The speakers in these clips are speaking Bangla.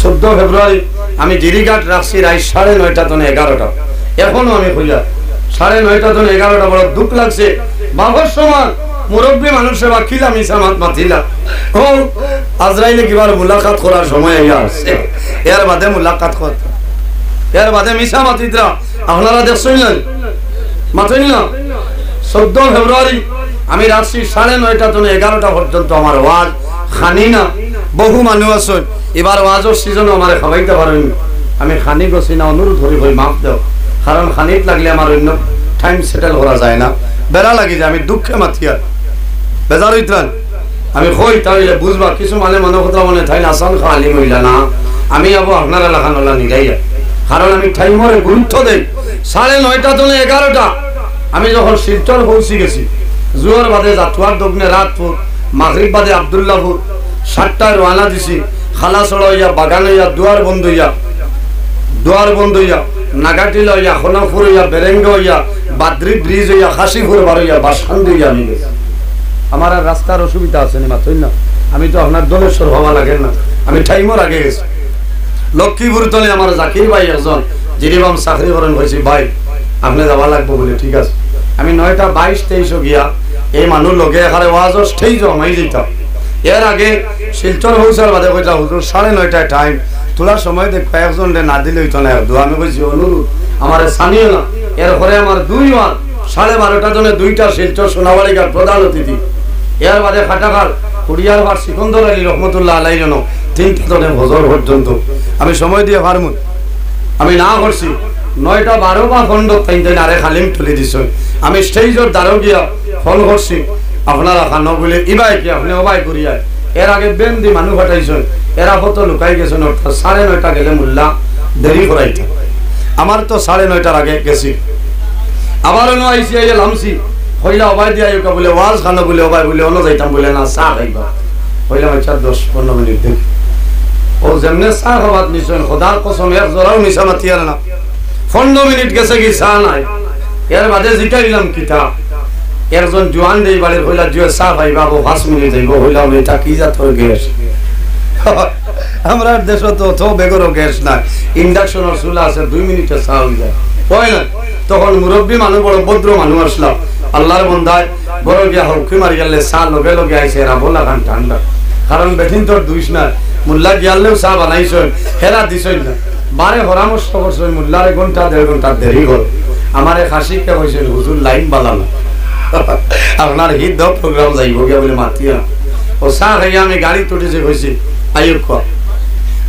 14 ফেব্রুয়ারি আমি জিরিঘাট রাখছি রাত 9:30 থেকে 11টা, এখনো আমি খুঁজা 9:30 থেকে 11টা। বড় দুঃখ লাগছে। বাবার সময় মুরব্বী মানুষের বাকিলা মিশা মাতিলা ও আজরাইলে কিবার মুলাকাত করার সময় আসছে, এর বাদে মুলাকাত করতে, এর বাদে মিশা মাতিদরা আপনারা দেখছেন না মাতেন না। 14 ফেব্রুয়ারি আমি রাখছি 9:30 থেকে 11টা পর্যন্ত আমার ওয়াজ খানি না। বহু মানুষ আছে এবার ওয়াজের সিজন আমার খাওয়াইতে পারেন, আমি খানি গছি না, অনুরোধ করি ভাই মাফ দাও, কারণ খানিত লাগলে আমার অন্য টাইম সেটেল করা যায় না, বেড়া লাগি যায়, আমি দুঃখে মাতিয়া বেজার হইতাম। আমি কই তাহলে বুঝবা কিছু মানে মনে কথা মনে থাই আসান খালি মহিলা না, আমি আবো আপনার এলাকানলা নিরাইয়া, কারণ আমি টাইমরে গুরুত্ব দেই। 9:30 থেকে 11টা আমি যখন শিলচর পৌঁছে গেছি, জুয়ার বাদে জাতুয়ার দগ্নে রাতপুর, মাগরিব বাদে আব্দুল্লাহপুর, 7টায় রওনা দিছি, খালাসড় হইয়া বাগান হইয়া দুয়ার বন্ধ হইয়া নাগাটিল হইয়া খনাপুর হইয়া বেরেঙ্গ হইয়া বাদ্রি ব্রিজ হইয়া খাসিপুর বার হইয়া বাসান্দি হইয়া আমি গেছি। আমার আর রাস্তার অসুবিধা আছে না মাত্রই না, আমি তো আপনার দলেশ্বর হওয়া লাগে না, আমি টাইমর আগে গেছি। লক্ষ্মীপুর তলে আমার জাকির ভাই একজন জিরিবাম চাকরি করেন, হয়েছি ভাই আপনি যাওয়া লাগবো বলে, ঠিক আছে। আমি 9:22-23 গিয়া এই মানুষ লগে এখানে ওয়াজর স্টেজ আমাই যেতাম। এর আগে শিলচর হৌসার বাদে কইটা হুজুর 9:30টায় টাইম তোলার সময় দেখ কয়েকজন না দিলে হইতো না, আমি কইছি অনুরোধ আমার স্থানীয় না। এরপরে আমার 2 বার 12:30 জনে 2টা শিলচর সোনাবাড়িঘাট প্রধান অতিথি, এর বাদে খাটাঘাট কুড়িয়ার বার সিকন্দর আলী রহমতুল্লাহ আলাই জন 3টা জনে ভজর পর্যন্ত আমি সময় দিয়ে পারমু। আমি না করছি 9:12 বা 15 আরে খালিম তুলে দিছ। আমি স্টেজের দ্বারও গিয়া ফোন করছি আপনারা খানো বলে ইবাই কি আপনি ওবাই করিয়া। এর আগে বেন্দি মানুষ পাঠাইছেন, এরা কত লুকাই গেছেন, 9:30 গেলে মোল্লা দেরি করাইতে। আমার তো 9:30 আগে গেছি, আবার অন্য আইসি আইয়া লামছি, হইলা ওবাই দিয়া বলে ওয়াজ খানো বলে ওবাই বলে অন্য যাইতাম বলে না চা খাইবা, হইলাম আচ্ছা 10-15 মিনিট দেখ। ও যেমনে চা খাবার নিছেন খোদার কসম এক জোড়াও মিশা মাতিয়ার না। 15 মিনিট গেছে কি চা নাই। এর বাদে জিকাইলাম কিতা একজন জোয়ান দেই বাড়ির হইলা জুয়ে চা পাইবা 5 মিনিট যাইব, হইলাম এটা কি জাতর গ্যাস। আমরা দেশে তো বেগরও গ্যাস নাই, ইন্ডাকশনের চুলা আছে, 2 মিনিটে চা হয়ে যায়, হয় না। তখন মুরব্বী মানুষ বড় ভদ্র মানুষ আসলাম, আল্লাহর বন্দায় বড় গিয়া হকি মারি গেলে চা লগে লগে আইসে এরা বলা খান ঠান্ডা, কারণ বেঠিন তোর দুইস না। মোল্লা গিয়ালেও চা বানাইছেন, হেরা দিছেন না, বারে পরামর্শ করছেন মোল্লার 1-1.5 ঘন্টা দেরি হল। আমার খাসিকে কইছেন হুজুর লাইন বালানো, আপনার হিত প্রোগ্রাম যাইব গিয়া বলে মাতিয়া। ও চা খাইয়া আমি গাড়ি তুটিছে কইছি আইব খ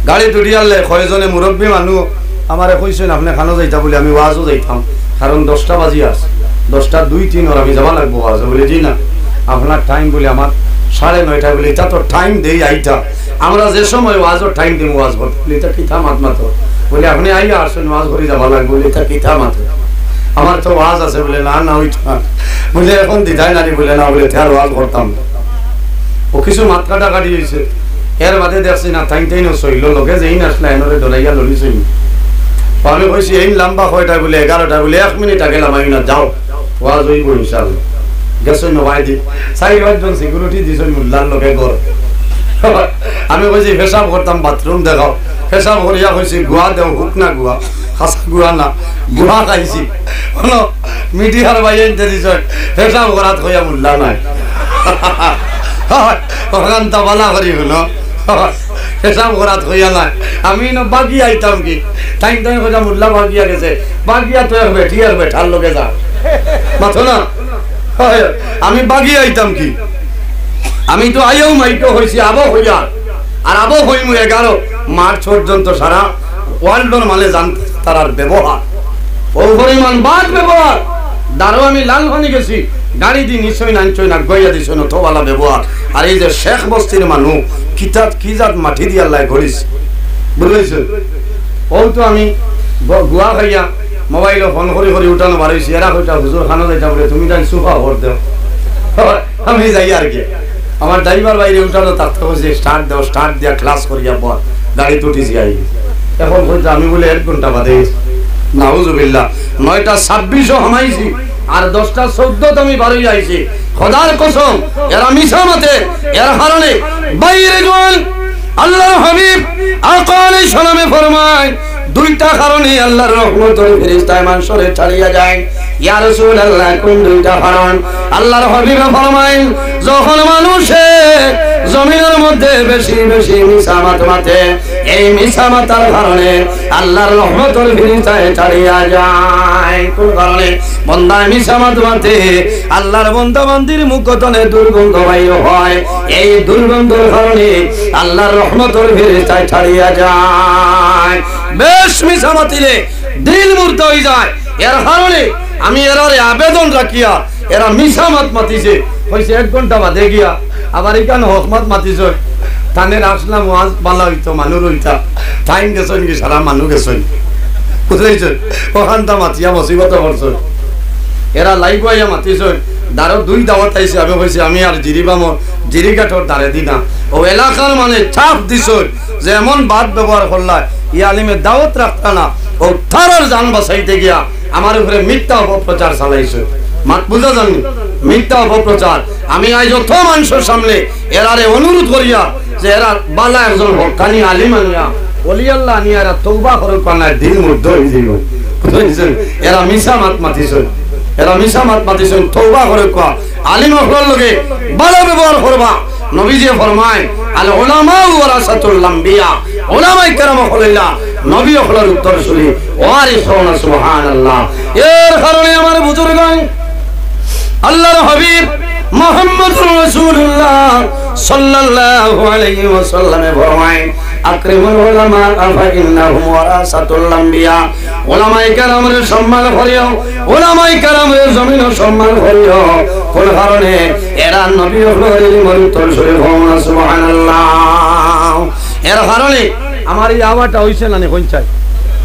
গাড়ি তুটি আনলে কয়জনে মুরব্বী মানুষ আমারে কইছেন আপনি খানো যাইতা বলে, আমি ওয়াজও যাইতাম, কারণ 10টা বাজি আছে, 10:02-3 আমি যাওয়া লাগবো ওয়াজ বলে। জি না আপনার টাইম বলে আমার 9:30 বলে, এটা তো টাইম দেই আইতা, আমরা যে সময় ওয়াজও টাইম দিই ওয়াজ করতে বলে, এটা কিতা মাত মাত্র বলে আপনি আইয়া আসেন ওয়াজ করে যাওয়া লাগবে বলে, এটা কিতা মাত্র আমার তো ওয়াজ আছে বলে, না না ওইটা বলে এখন দিদাই নানি বলে না বলে তার ওয়াজ করতাম। ও কিছু মাত্রাটা কাটি হয়েছে, এর বাদে দেখছি না টাইম সইল লোকে যেই আসলে এনরে ডরাইয়া লড়িছে। আমি কইছি এই লম্বা 6টা বলে 11টা বলে 1 মিনিট আগে লামাই না, যাও ওয়াজ হইব ইনশাআল্লাহ। গেছে নবাই দি 4-5জন সিকিউরিটি দিছেন মোল্লার লোকে ঘর। আমি কইছি পেশাব করতাম বাথরুম দেখাও, পেশাব করিয়া কইছি গুয়া দেও, হুক না গুয়া, খাসা গুয়া না, গুয়া খাইছি। হলো মিডিয়ার বাইরে দিছেন পেশাব করাত কইয়া মোল্লা নাই, ওখান তাবালা করি হলো পেশাব করাত কইয়া নাই। আমি না বাগি আইতাম কি টাইম কইয়া মোল্লা বাগিয়া গেছে, বাগিয়া তো বেঠি আর বেঠার লোকে যা মাথো না, আমি বাগি আইতাম কি, আমি তো আইও মাইটো হইছি আবো হইয়া, আর আবো হইমু 11 মার্চ পর্যন্ত সারা ওয়ার্ল্ডর মানে জান তার ব্যবহার ও পরিমাণ বাদ ব্যবহার। দাঁড়ো আমি লালখানি গেছি, গাড়ি দি নিশ্চয় নাঞ্চই না গইয়া দিছ না তোবালা ব্যবহার। আর এই যে শেখ বস্তির মানুষ কিতাব কি জাত মাটি দিয়ে আল্লাহ করিস বুঝেছেন। ও তো আমি গুয়া খাইয়া মোবাইলে ফোন করি করি উঠানো বাড়াইছি, এরা কইটা হুজুর খানা যাইতা বলে তুমি তাই সুফা ভর দেও, আমি যাই আর কি। আমার ড্রাইভার বাইরে উঠানো থাকতে হয়েছে স্টার্ট দেও, স্টার্ট দিয়া ক্লাস করিয়া পর গাড়ি তুটিছি আই। এখন কইতে আমি বলে 1 ঘন্টা বাদে নাউজুবিল্লাহ 9:26 হামাইছি আর 10:14 আমি বাড়ি আইছি। খোদার কসম এরা মিছা মতে এর কারণে বাইরে গল আল্লাহর হাবিব আকালে যায়, দুইটা কারণে আল্লাহর রহমতের ফেরেশতা মানুষরে ছাড়িয়া যায়। ইয়া রাসূলুল্লাহ, কোন দুইটা কারণ? আল্লাহর হাবিব ফরমায়, যখন মানুষে জমিনের মধ্যে বেশি বেশি মিসামাত মাতে, এই মিসামাতার কারণে আল্লাহর রহমতের ফেরেশতা ছাড়িয়া যায়। কোন কারণে? বান্দা মিসামাত মাতে, আল্লাহর বান্দা বান্দির মুখতনে দুর্গন্ধ বাইর হয়, এই দুর্গন্ধের কারণে আল্লাহর রহমতের ফেরেশতা ছাড়িয়া যায়। বেশ মিসামাতিলে দিল মুর্দা হয়ে যায়। এর কারণে আমি এরারে আবেদন রাখিয়া, এরা মিসামাত মাতিছে হইছে 1 ঘন্টা বাদে গিয়া আবার এখানে হকমত মাতিছ, তানের আসলাম ওয়াজ বালা হইতো, মানুষ হইতা টাইম গেছেন কি সারা মানুষ গেছেন, বুঝলেছ? ওখানটা মাতিয়া মুসিবত করছ। এরা লাইভ হইয়া মাতিছ, দাঁড়ো 2 দাওয়াত আইছে। আমি কইছি আমি আর জিরিবামর জিরিঘাটর দাঁড়ে দিনা। ও এলাকার মানে চাপ দিছ যে এমন বাদ ব্যবহার করলা, ই আলিমের দাওয়াত রাখতা না, ও তারার জান বাঁচাইতে গিয়া আমার উপরে মিথ্যা অপপ্রচার চালাইছে। মাত বুঝা জানি মিথ্যা অপপ্রচার। আমি আজ যত মানুষের সামনে এরারে অনুরোধ করিয়া যে এরা বালা একজন হকানি আলিম আনিয়া ওলি আল্লাহ আনিয়া এরা তওবা করে কানায় দিল মুগ্ধ হয়ে যাইব। বুঝছেন? এরা মিছা মাত মাতিছেন, এরা মিছা মাত মাতিছেন, তওবা করে কোয়া আলিম হকর লগে ভালো ব্যবহার করবা। নবীজি ফরমায়, আল উলামা ওয়ারাসাতুল আম্বিয়া, উলামায়ে কেরাম হলাইলা নবী হকর উত্তরসূরি, ওয়ারিসুনা। সুবহানাল্লাহ। এর কারণে আমার বুজুর্গগণ, আল্লাহর হাবিব মুহাম্মদুর রাসূলুল্লাহ সাল্লাল্লাহু আলাইহি ওয়াসাল্লাম ফরমায়, আকরিমুল উলামা ফা ইন্নাহুম ওয়ারাসাতুল আম্বিয়া। উলামায়ে কেরামের সম্মান করিও, উলামায়ে কেরামের জমিন সম্মান করিও। কোন কারণে? এরা নবী হকর উত্তরসূরি। সুবহানাল্লাহ। এর কারণে আমার এই আওয়াজটা হইছে না নি কোন চাই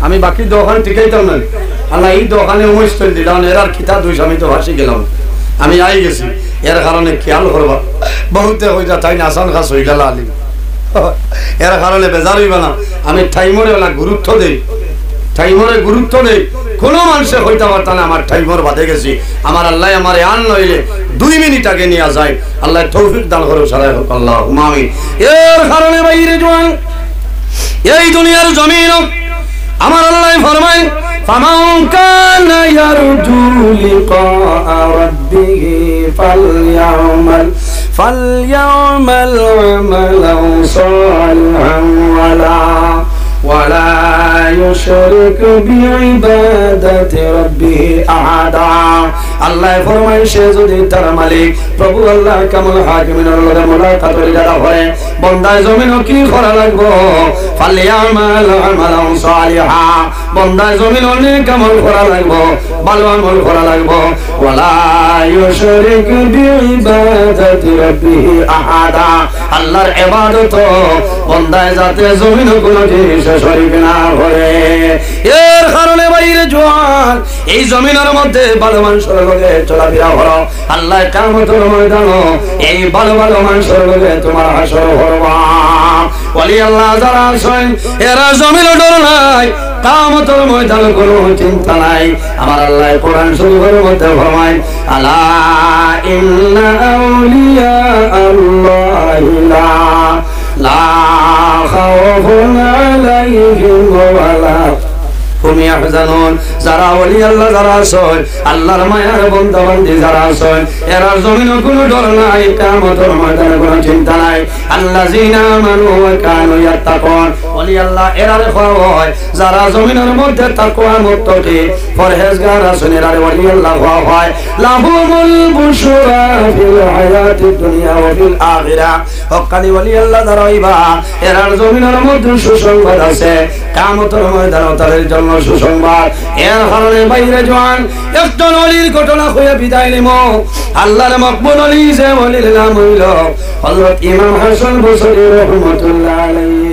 আমি বাকি দোকান ঠিকাইতাম না। আল্লাহ এই দোকানে অনুষ্ঠান দিলাম, এরার খিতা দুই আমি তো ভাসি গেলাম, আমি আই গেছি। এর কারণে খেয়াল করবা, বহুতে হইতা তাই না আসান খাস হয়ে গেল আলিম। এর কারণে বেজার হইবা না। আমি টাইমরে গুরুত্ব দেই, টাইমরে গুরুত্ব দেই। কোনো মানুষে হইতে পারতাম না আমার টাইমর বাদে গেছি। আমার আল্লাহ আমার আন নইলে 2 মিনিট আগে নিয়ে যায়। আল্লাহ তৌফিক দান করুক, সারাই হোক আল্লাহুম্মা আমিন। এর কারণে বাইরে জওয়ান এই দুনিয়ার জমিন আমার আল্লাহ ফরমায়, ফামান কানা ইয়ারজু লিকা রাব্বিহি ফালইয়ামাল আমালান সালিহান ওয়ালা ইউশরিক বিইবাদাতি রাব্বিহি আহাদা। আল্লাহ ফরমায়, সে যদি তার মালিক প্রভু আল্লাহ কামল হাকিমিনের লগে মুলাকাত করে যারা হয়, বান্দায় জমিন কি করা লাগবো? ফালইয়ামাল আমালান সালিহা, বান্দায় জমিন অনেক আমল করা লাগবো, ভালো আমল করা লাগবো। ওয়ালা ইউশরিক বিইবাদাতি রাব্বিহি আহাদা, আল্লাহর ইবাদত বান্দায় যাতে জমিন কোনো জিনিস শরীক না করে। এর কারণে বাইরে জওয়ান এই জমিনের মধ্যে ভালো মানুষের লগে চলাফেরা করো। আল্লাহ কিয়ামতের ময়দানে এই ভালো ভালো মানুষের লগে তোমার হাসর করবা। ওলি আল্লাহ যারা আছেন এরা জমিন ডর নাই, কিয়ামতের ময়দানে কোনো চিন্তা নাই। আমার আল্লাহ কোরআন শরীফের মধ্যে ফরমায়, আলা ইন্না আউলিয়া আল্লাহি লা খাউফুন আলাইহিম ওয়ালা হুম ইয়াহজানুন। যারা ওলি আল্লাহ যারা আছেন, আল্লাহর মায়ার বান্দা বান্দি যারা আছেন, এরা জমিনে কোনো ডর নাই, কিয়ামতের ময়দানে কোনো চিন্তা নাই। আল্লাযিনা আমানু ওয়া কানু ইয়াত্তাকুন, ওলি আল্লাহ এরারে হয় যারা জমিনের মধ্যে তাকওয়া মুত্তাকি পরহেজগার আছেন, এরারে ওলি আল্লাহ হয়। লাহুমুল বুশরা ফিল হায়াতিদ দুনিয়া ওয়া ফিল আখিরাহ, হক্কানি ওলি আল্লাহ যারা হইবা এরার জমিনের মধ্যে সুসংবাদ আছে, কিয়ামতের ময়দানে তাদের জন্য সুসংবাদ। এর কারণে বাইরে জওয়ান একজন ওলির ঘটনা হয়ে বিদায় নিব। আল্লাহর মকবুল ওলি যে ওলির নাম হইল হযরত ইমাম হাসান বসরি রাহমাতুল্লাহ আলাইহি।